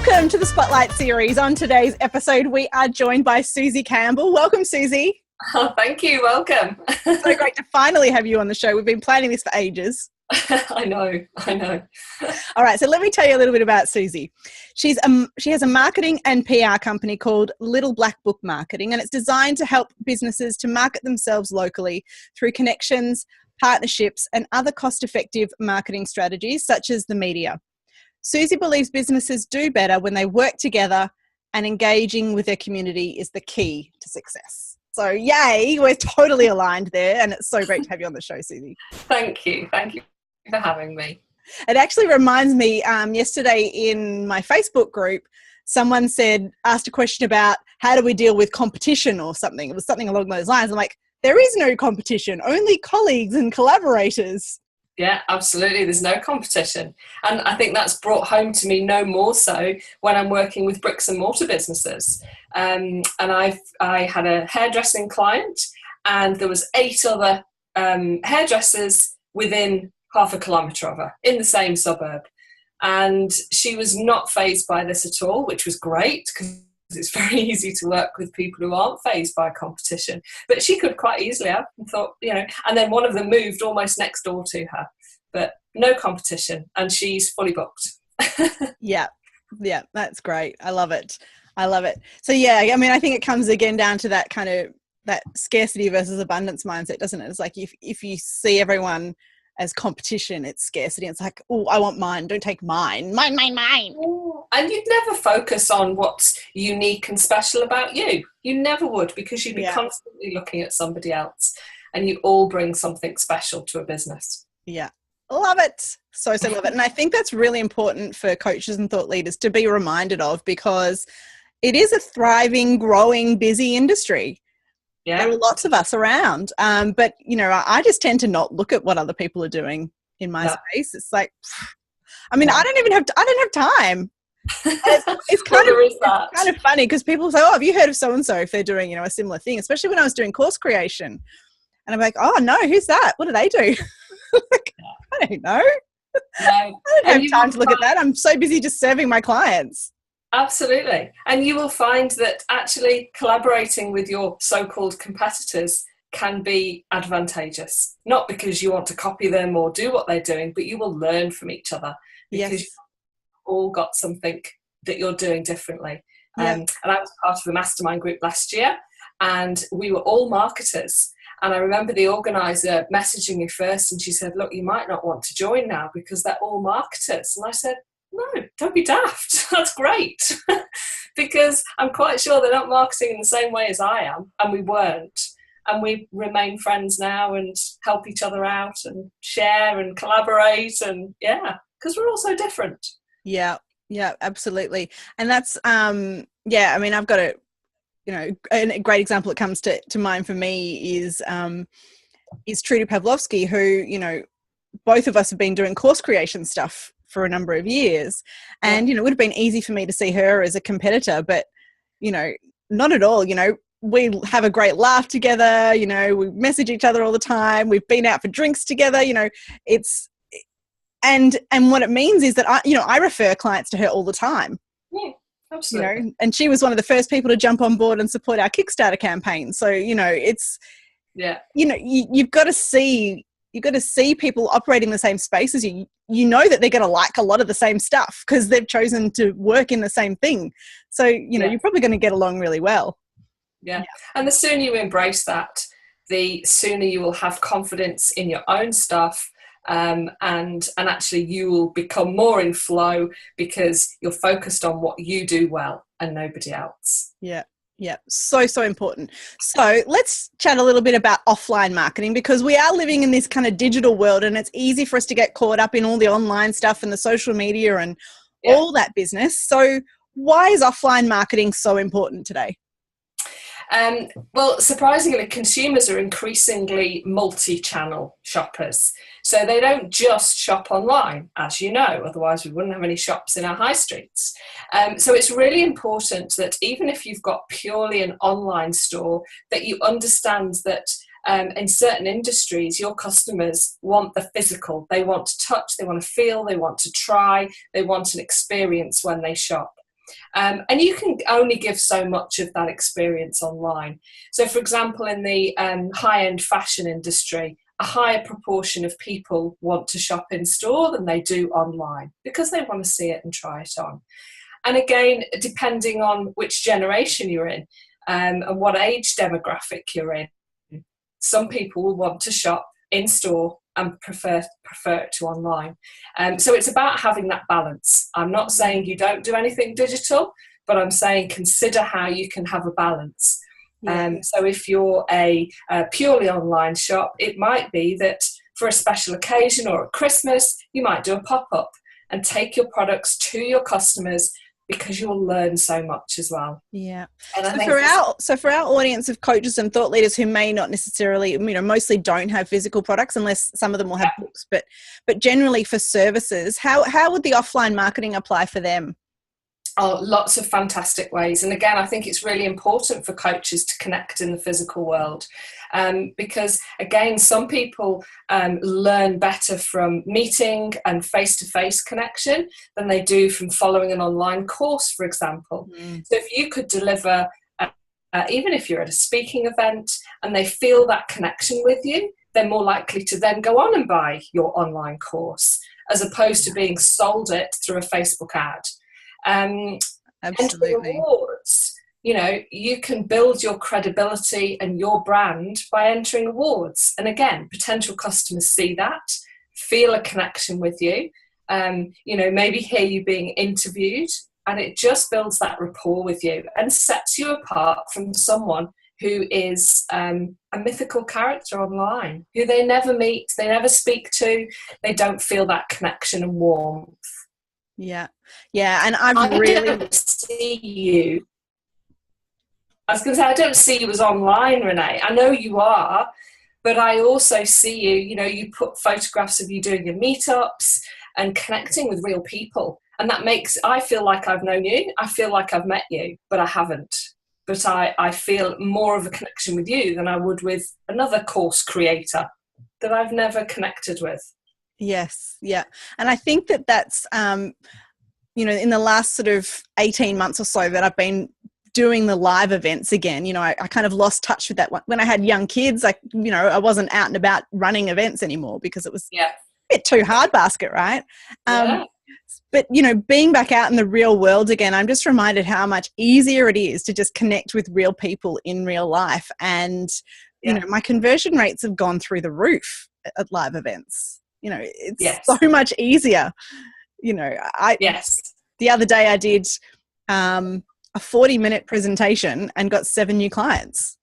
Welcome to the Spotlight series. On today's episode, we are joined by Susie Campbell. Welcome, Susie. Oh, thank you. Welcome. So great to finally have you on the show. We've been planning this for ages. I know. All right, so let me tell you a little bit about Susie. She has a marketing and PR company called Little Black Book Marketing, and it's designed to help businesses to market themselves locally through connections, partnerships, and other cost-effective marketing strategies such as the media. Susie believes businesses do better when they work together, and engaging with their community is the key to success. So yay, we're totally aligned there, and it's so great to have you on the show, Susie. Thank you for having me. It actually reminds me, yesterday in my Facebook group, someone asked a question about how do we deal with competition or something. It was something along those lines. I'm like, there is no competition, only colleagues and collaborators. Yeah, absolutely. There's no competition. And I think that's brought home to me no more so when I'm working with bricks and mortar businesses. And I had a hairdressing client, and there was 8 other hairdressers within half a kilometre of her in the same suburb. And she was not fazed by this at all, which was great because it's very easy to work with people who aren't fazed by competition. But she could quite easily have and thought, and then one of them moved almost next door to her. But no competition, and she's fully booked. Yeah, that's great. I love it. So yeah, I mean, I think it comes again down to that kind of that scarcity versus abundance mindset, doesn't it? It's like if you see everyone as competition, it's scarcity. It's like, oh, I want mine. Don't take mine. Mine. And you'd never focus on what's unique and special about you. You never would, because you'd be constantly looking at somebody else, and you all bring something special to a business. Yeah. Love it. So love it. And I think that's really important for coaches and thought leaders to be reminded of, because it is a thriving, growing, busy industry. Yeah. There are lots of us around. But, I just tend to not look at what other people are doing in my space. It's like, I mean, I don't have time. It's kind of funny because people say, oh, have you heard of so-and-so if they're doing, a similar thing, especially when I was doing course creation. And I'm like, oh, no, who's that? What do they do? I don't know. No. I don't have time to look at that. I'm so busy just serving my clients. Absolutely. And you will find that actually collaborating with your so-called competitors can be advantageous. Not because you want to copy them or do what they're doing, but you will learn from each other because you've all got something that you're doing differently. And I was part of a mastermind group last year, and we were all marketers. And I remember the organizer messaging me first, and she said, look, you might not want to join now because they're all marketers. And I said, no, don't be daft. That's great. Because I'm quite sure they're not marketing in the same way as I am. And we weren't. And we remain friends now and help each other out and share and collaborate. And because we're all so different. Yeah, absolutely. And that's, I mean, I've got a great example that comes to mind for me is Trudy Pavlovsky, who, both of us have been doing course creation stuff for a number of years. And, it would have been easy for me to see her as a competitor, but, not at all. We have a great laugh together, we message each other all the time. We've been out for drinks together, and what it means is that I refer clients to her all the time. Yeah, absolutely. And she was one of the first people to jump on board and support our Kickstarter campaign. So, it's, you've got to see people operating the same space as you. You know that they're going to like a lot of the same stuff because they've chosen to work in the same thing. So, you're probably going to get along really well. Yeah. And the sooner you embrace that, the sooner you will have confidence in your own stuff. And actually you will become more in flow because you're focused on what you do well and nobody else. Yeah, so important. So let's chat a little bit about offline marketing, because we are living in this kind of digital world, and it's easy for us to get caught up in all the online stuff and the social media and all that business. So why is offline marketing so important today? Well, surprisingly, consumers are increasingly multi-channel shoppers. So they don't just shop online, as you know, otherwise we wouldn't have any shops in our high streets. So it's really important that even if you've got purely an online store, that you understand that in certain industries, your customers want the physical. They want to touch, they want to feel, they want to try, they want an experience when they shop. And you can only give so much of that experience online. So, for example, in the high-end fashion industry, a higher proportion of people want to shop in store than they do online because they want to see it and try it on. And again, depending on which generation you're in and what age demographic you're in, some people will want to shop in store and prefer it to online. So it's about having that balance. I'm not saying you don't do anything digital, but I'm saying consider how you can have a balance. So if you're a purely online shop, it might be that for a special occasion or at Christmas, you might do a pop-up and take your products to your customers, because you'll learn so much as well. Yeah. And so for our audience of coaches and thought leaders who may not necessarily, mostly don't have physical products, unless some of them will have books, but generally for services, how would the offline marketing apply for them? Oh, lots of fantastic ways. And again, I think it's really important for coaches to connect in the physical world, because again, some people learn better from meeting and face-to-face connection than they do from following an online course, for example. So if you could deliver, even if you're at a speaking event and they feel that connection with you, they're more likely to then go on and buy your online course, as opposed to being sold it through a Facebook ad. Absolutely. Awards, you can build your credibility and your brand by entering awards. And again, potential customers see that, feel a connection with you, maybe hear you being interviewed, and it just builds that rapport with you and sets you apart from someone who is a mythical character online, who they never meet, they never speak to, they don't feel that connection and warmth. Yeah. And I don't see you. I was going to say, I don't see you as online, Renee. I know you are, but I also see you, you put photographs of you doing your meetups and connecting with real people. And that I feel like I've known you. I feel like I've met you, but I haven't. But I feel more of a connection with you than I would with another course creator that I've never connected with. Yes. Yeah. And I think that's, in the last sort of 18 months or so that I've been doing the live events again, I kind of lost touch with that. When I had young kids, I wasn't out and about running events anymore because it was a bit too hard basket, right? But, being back out in the real world again, I'm just reminded how much easier it is to just connect with real people in real life. And, my conversion rates have gone through the roof at live events. It's so much easier. The other day I did a 40-minute presentation and got 7 new clients.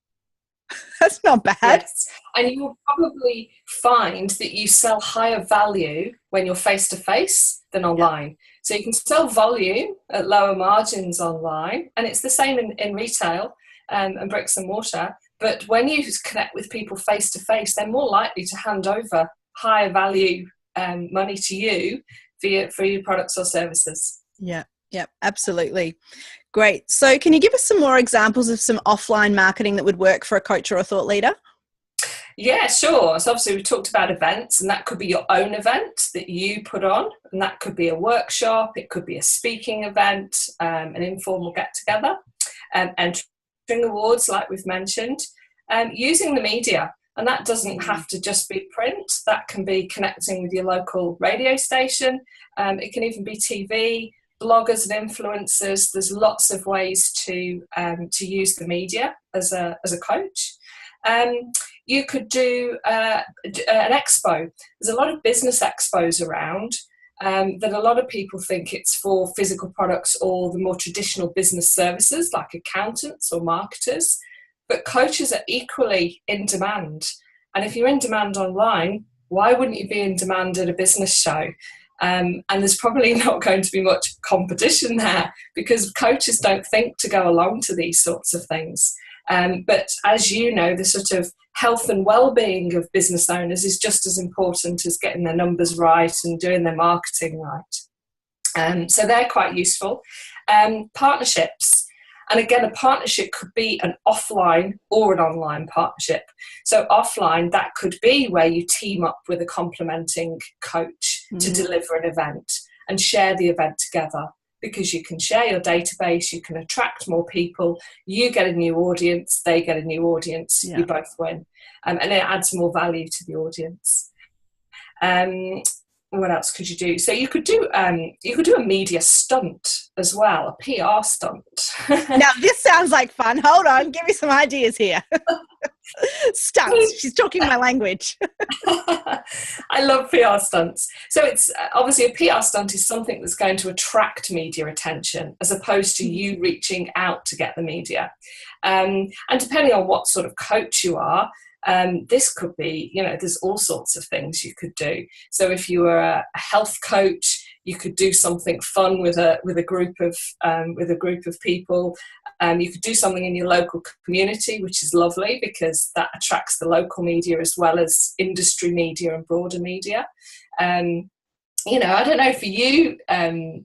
That's not bad. Yes. And you will probably find that you sell higher value when you're face-to-face than online. So you can sell volume at lower margins online, and it's the same in retail and bricks and mortar. But when you connect with people face-to-face, they're more likely to hand over higher value money to you for your products or services. Yeah, absolutely. Great. So can you give us some more examples of some offline marketing that would work for a coach or a thought leader? Yeah, sure. So obviously we talked about events, and that could be your own event that you put on, and that could be a workshop, it could be a speaking event, an informal get-together, entering awards like we've mentioned, using the media. And that doesn't have to just be print. That can be connecting with your local radio station. It can even be TV, bloggers and influencers. There's lots of ways to use the media as a coach. You could do an expo. There's a lot of business expos around that a lot of people think it's for physical products or the more traditional business services like accountants or marketers. But coaches are equally in demand. And if you're in demand online, why wouldn't you be in demand at a business show? And there's probably not going to be much competition there because coaches don't think to go along to these sorts of things. But as you know, the sort of health and well-being of business owners is just as important as getting their numbers right and doing their marketing right. So they're quite useful. Partnerships. And again, a partnership could be an offline or an online partnership. So offline, that could be where you team up with a complementing coach to deliver an event and share the event together. because you can share your database, you can attract more people, you get a new audience, they get a new audience, you both win. And it adds more value to the audience. What else could you do? So you could do a media stunt as well, a PR stunt. Now this sounds like fun. Hold on, give me some ideas here. Stunts. She's talking my language. I love PR stunts. So it's obviously a PR stunt is something that's going to attract media attention as opposed to you reaching out to get the media. And depending on what sort of coach you are, this could be, there's all sorts of things you could do. So if you were a health coach, you could do something fun with a group of people. You could do something in your local community, which is lovely because that attracts the local media as well as industry media and broader media. I don't know for you,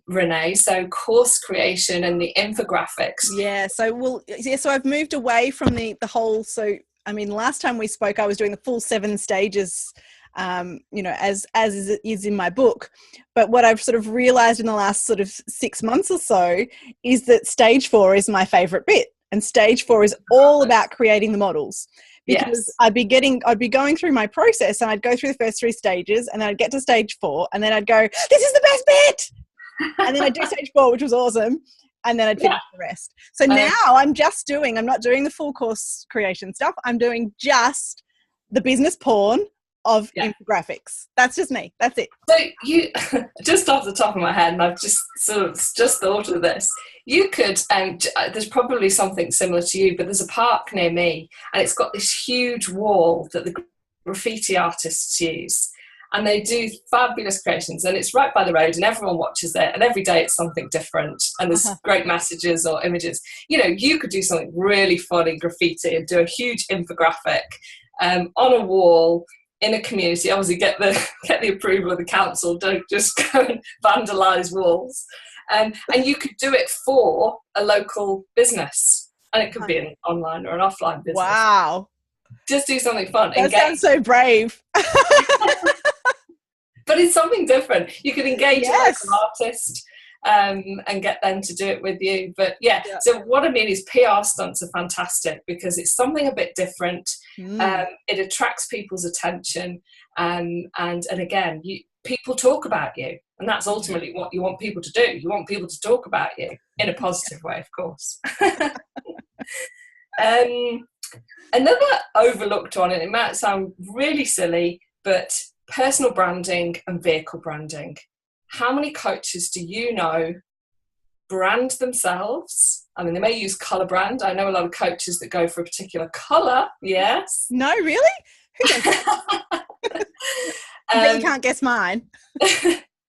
Renee, so course creation and the infographics. Yeah, so I've moved away from the whole, last time we spoke, I was doing the full 7 stages, as is in my book. But what I've sort of realized in the last sort of 6 months or so is that stage 4 is my favorite bit. And stage 4 is all about creating the models. Because I'd be going through my process and I'd go through the first 3 stages and then I'd get to stage 4 and then I'd go, this is the best bit. And then I'd do stage 4, which was awesome. And then I'd finish the rest. So now I'm not doing the full course creation stuff. I'm doing just the business porn of infographics. That's just me. That's it. So you, just off the top of my head, and I've just thought of this, you could, there's probably something similar to you, but there's a park near me and it's got this huge wall that the graffiti artists use. And they do fabulous creations and it's right by the road and everyone watches it and every day it's something different and there's great messages or images. You could do something really fun in graffiti and do a huge infographic on a wall in a community. Obviously get the approval of the council, don't just go and vandalise walls. And you could do it for a local business and it could be an online or an offline business. Wow. Just do something fun. That sounds so brave. But it's something different. You could engage a local artist and get them to do it with you. But so what I mean is PR stunts are fantastic because it's something a bit different. It attracts people's attention. And again, people talk about you. And that's ultimately what you want people to do. You want people to talk about you in a positive way, of course. Another overlooked one, and it might sound really silly, but personal branding and vehicle branding. How many coaches do you know brand themselves? I mean, they may use colour brand. I know a lot of coaches that go for a particular colour. Yes. No, really? Who does that? You can't guess mine.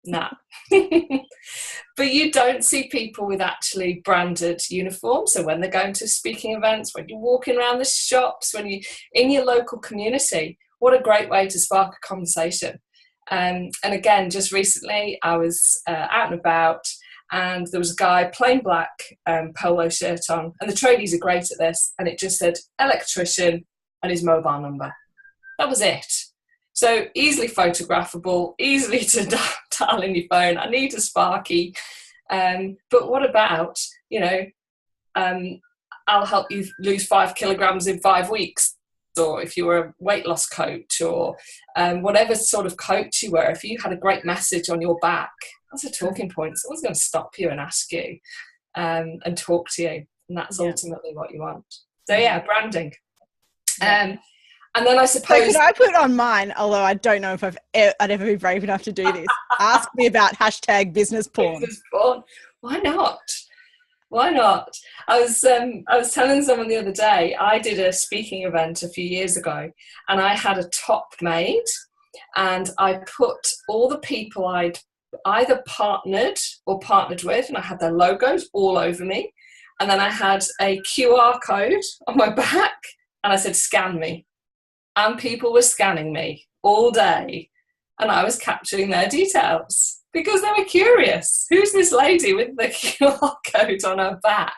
Nah. But you don't see people with actually branded uniforms. So when they're going to speaking events, when you're walking around the shops, when you're in your local community, what a great way to spark a conversation. And again, just recently I was out and about and there was a guy plain black polo shirt on, and the tradies are great at this, and it just said electrician and his mobile number. That was it. So easily photographable, easily to dial in your phone. I need a Sparky. But what about, I'll help you lose 5 kilograms in 5 weeks. Or if you were a weight loss coach or whatever sort of coach you were, if you had a great message on your back, that's a talking point. Someone's going to stop you and ask you and talk to you. And that's ultimately what you want. So branding. And then I suppose... So could I put on mine, although I don't know if I'd ever be brave enough to do this, ask me about hashtag business porn. Business porn. Why not? Why not? I was telling someone the other day, I did a speaking event a few years ago and I had a top made and I put all the people I'd either partnered with, and I had their logos all over me, and then I had a QR code on my back and I said, scan me. And people were scanning me all day and I was capturing their details because they were curious. Who's this lady with the QR code on her back?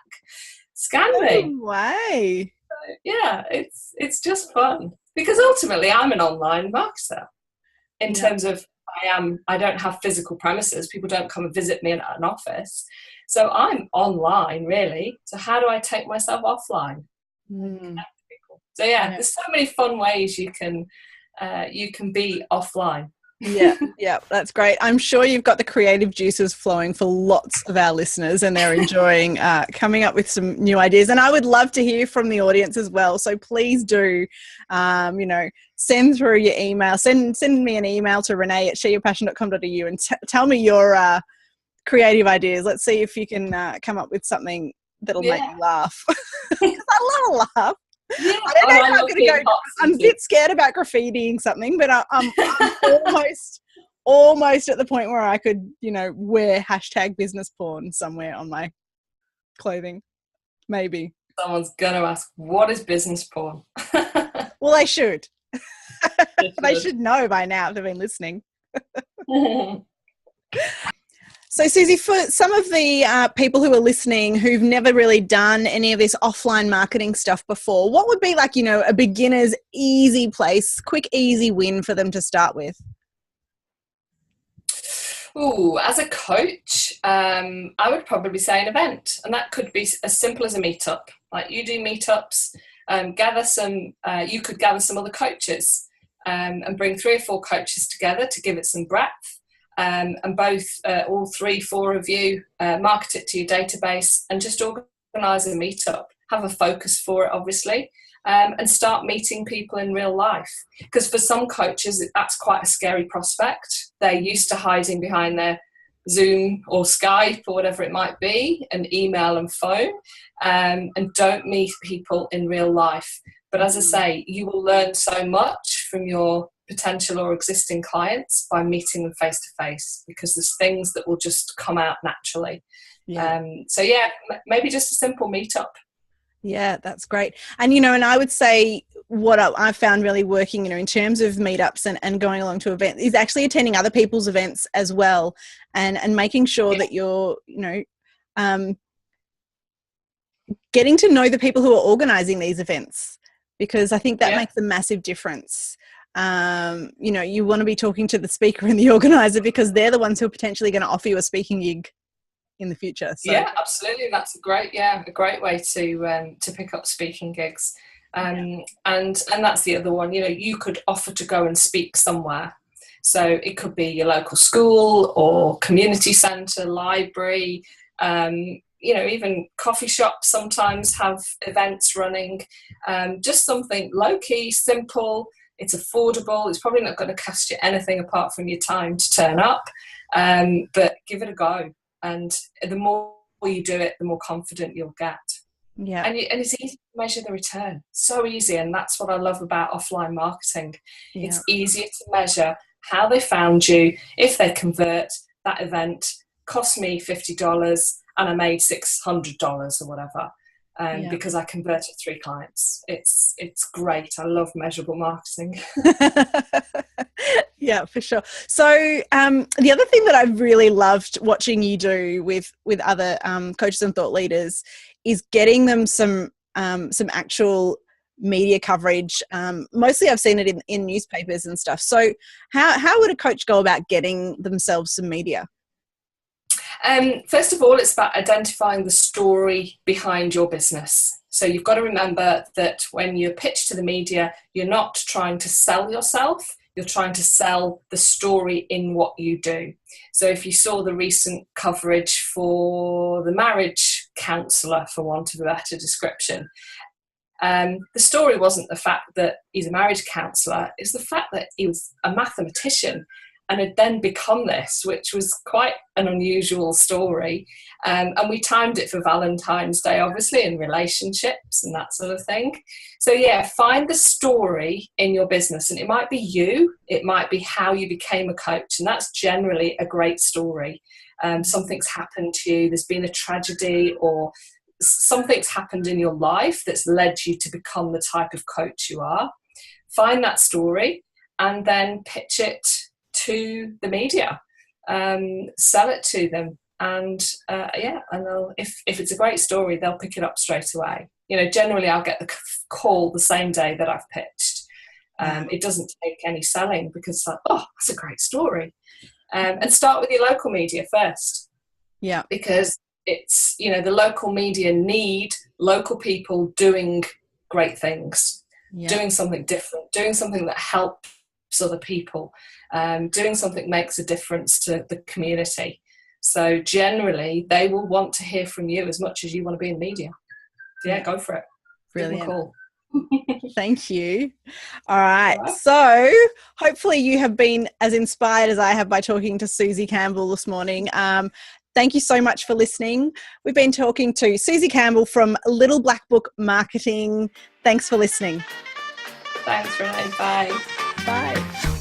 Scan me. No way. So, it's just fun because ultimately I'm an online marketer in terms of I don't have physical premises. People don't come and visit me in an office. So I'm online, really. So how do I take myself offline? So yeah, there's so many fun ways you can be offline. Yeah, that's great. I'm sure you've got the creative juices flowing for lots of our listeners, and they're enjoying coming up with some new ideas. And I would love to hear from the audience as well. So please do, send through your email. Send me an email to renee@shareyourpassion.com.au and tell me your creative ideas. Let's see if you can come up with something that'll make me laugh. Because I love a laugh. Yeah. I don't know if I'm going to go. I'm a bit scared about graffitiing something, but I'm almost at the point where I could, wear #business porn somewhere on my clothing. Maybe. Someone's going to ask, what is business porn? Well, they should. They should know by now if they've been listening. So, Susie, for some of the people who are listening who've never really done any of this offline marketing stuff before, what would be like, a beginner's easy place, quick, easy win for them to start with? Ooh, as a coach, I would probably say an event, and that could be as simple as a meetup. Like you do meetups, you could gather some other coaches and bring 3 or 4 coaches together to give it some breadth. And all 3, 4 of you market it to your database and just organise a meetup. Have a focus for it, obviously, and start meeting people in real life. Because for some coaches, that's quite a scary prospect. They're used to hiding behind their Zoom or Skype or whatever it might be, and email and phone, and don't meet people in real life. But as I say, you will learn so much from your potential or existing clients by meeting them face to face, because there's things that will just come out naturally. Maybe just a simple meetup. Yeah, that's great. And and I would say what I found really working in terms of meetups and going along to events is actually attending other people's events as well, and making sure that you're getting to know the people who are organizing these events, because I think that makes a massive difference. You want to be talking to the speaker and the organizer, because they're the ones who are potentially going to offer you a speaking gig in the future. So. Yeah, absolutely. That's a great way to pick up speaking gigs. And that's the other one. You could offer to go and speak somewhere. So it could be your local school or community centre, library, even coffee shops sometimes have events running. Just something low-key, simple. It's affordable. It's probably not going to cost you anything apart from your time to turn up, but give it a go. And the more you do it, the more confident you'll get. Yeah. And it's easy to measure the return. So easy. And that's what I love about offline marketing. Yeah. It's easier to measure how they found you. If they convert, that event cost me $50 and I made $600 or whatever. Because I converted 3 clients. It's great. I love measurable marketing. Yeah, for sure. So the other thing that I've really loved watching you do with other coaches and thought leaders is getting them some actual media coverage. Mostly I've seen it in newspapers and stuff. So how would a coach go about getting themselves some media? First of all, it's about identifying the story behind your business. So you've got to remember that when you pitch to the media, you're not trying to sell yourself, you're trying to sell the story in what you do. So if you saw the recent coverage for the marriage counsellor, for want of a better description, the story wasn't the fact that he's a marriage counsellor, it's the fact that he was a mathematician and had then become this, which was quite an unusual story. And we timed it for Valentine's Day, obviously, in relationships and that sort of thing. So find the story in your business. And it might be you, it might be how you became a coach. And that's generally a great story. Something's happened to you, there's been a tragedy, or something's happened in your life that's led you to become the type of coach you are. Find that story and then pitch it to the media, sell it to them, and they'll, if it's a great story, they'll pick it up straight away. Generally I'll get the call the same day that I've pitched, It doesn't take any selling, because it's like, oh, that's a great story. And start with your local media first. Yeah. Because it's, the local media need local people doing great things, doing something different, doing something that helps other people, doing something that makes a difference to the community. So generally, they will want to hear from you as much as you want to be in media. So yeah, go for it. Brilliant. Cool. Thank you. All right. So hopefully you have been as inspired as I have by talking to Susie Campbell this morning. Thank you so much for listening. We've been talking to Susie Campbell from Little Black Book Marketing. Thanks for listening. Thanks, Renee. Bye. Bye.